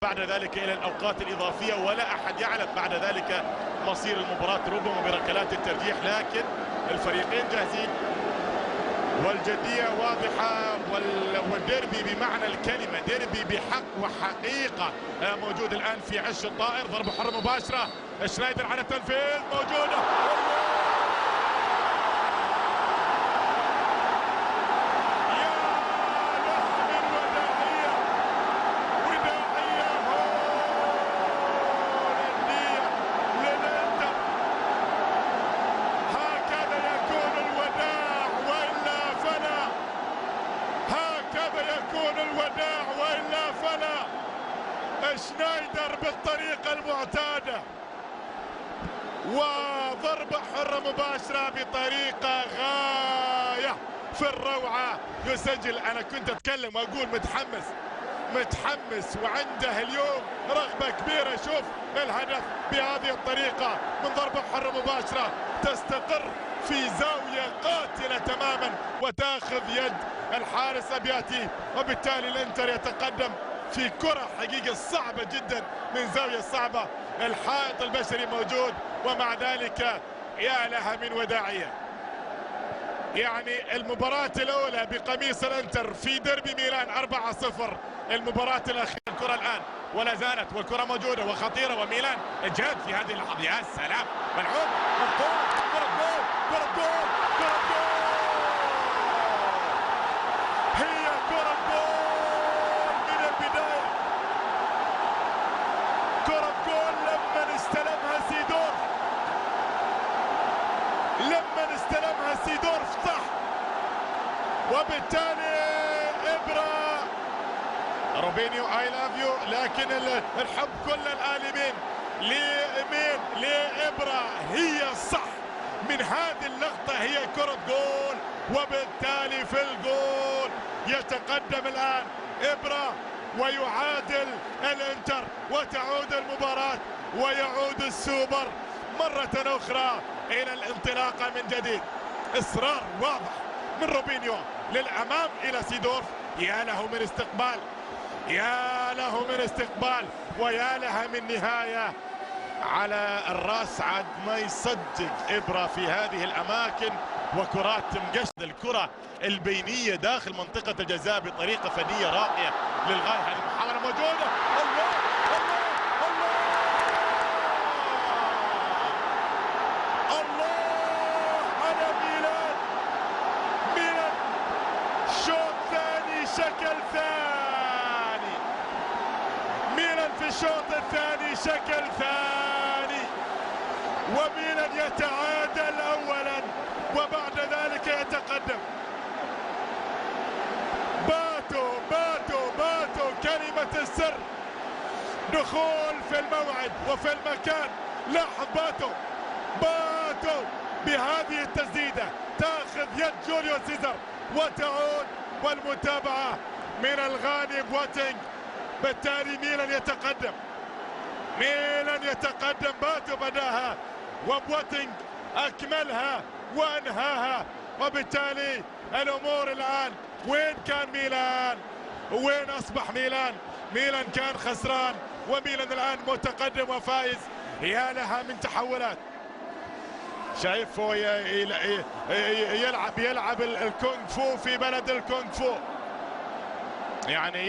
بعد ذلك إلى الأوقات الإضافية، ولا أحد يعلم بعد ذلك مصير المباراة، ربما بركلات الترجيح، لكن الفريقين جاهزين والجدية واضحة، والديربي بمعنى الكلمة، ديربي بحق وحقيقة موجود الآن في عش الطائر. ضربة حرة مباشرة، شنايدر على التنفيذ، موجودة. يكون الوداع وإلا فلا. شنايدر بالطريقة المعتادة، وضربة حرة مباشرة بطريقة غاية في الروعة. يسجل. أنا كنت أتكلم وأقول متحمس وعنده اليوم رغبة كبيرة. شوف الهدف بهذه الطريقة من ضربة حرة مباشرة تستقر في زاوية قاتلة تماما وتاخذ يد الحارس أبياتي، وبالتالي الانتر يتقدم في كرة حقيقة صعبة جدا من زاوية صعبة. الحائط البشري موجود، ومع ذلك يا لها من وداعية. يعني المباراة الأولى بقميص الانتر في ديربي ميلان 4-0. المباراة الأخيرة الكرة الآن ولا زالت، والكرة موجودة وخطيرة، وميلان جاد في هذه اللحظة. يا سلام، ملعوب، كرة جول، كرة جول، كرة جول. هي كرة جول من البداية، كرة جول لما استلمها سيدورف، صح، وبالتالي إبرة روبينيو اي لاف يو، لكن الحب كل الآلمين لمين؟ لإبرة. هي صح من هذه اللقطة، هي كرة جول، وبالتالي في الجول يتقدم الآن إبرة ويعادل الانتر، وتعود المباراة ويعود السوبر مرة أخرى إلى الانطلاقة من جديد. إصرار واضح من روبينيو للأمام إلى سيدورف. يا له من استقبال، يا له من استقبال، ويا لها من نهاية على الراس. عاد ما يصدق إبرة في هذه الأماكن، وكرات مقشد الكرة البينية داخل منطقة الجزاء بطريقة فنية رائعة للغاية. هذه المحاولة موجودة. الله الله الله الله على ميلان. شوط ثاني، شكل ثاني. ميلان في الشوط الثاني شكل ثاني، وميلان يتعادل أولا وبعد ذلك يتقدم. باتو كلمة السر، دخول في الموعد وفي المكان. لاحظ باتو بهذه التسديدة تاخذ يد جوليو سيزر وتعود، والمتابعة من الغاني بواتينج. بالتالي ميلان يتقدم. باتو بداها وبواتينج أكملها وأنهاها، وبالتالي الأمور الآن وين كان ميلان؟ وين أصبح ميلان؟ ميلان كان خسران، وميلان الآن متقدم وفايز. يا لها من تحولات. شايف هو يلعب الكونغ فو في بلد الكونغ فو يعني.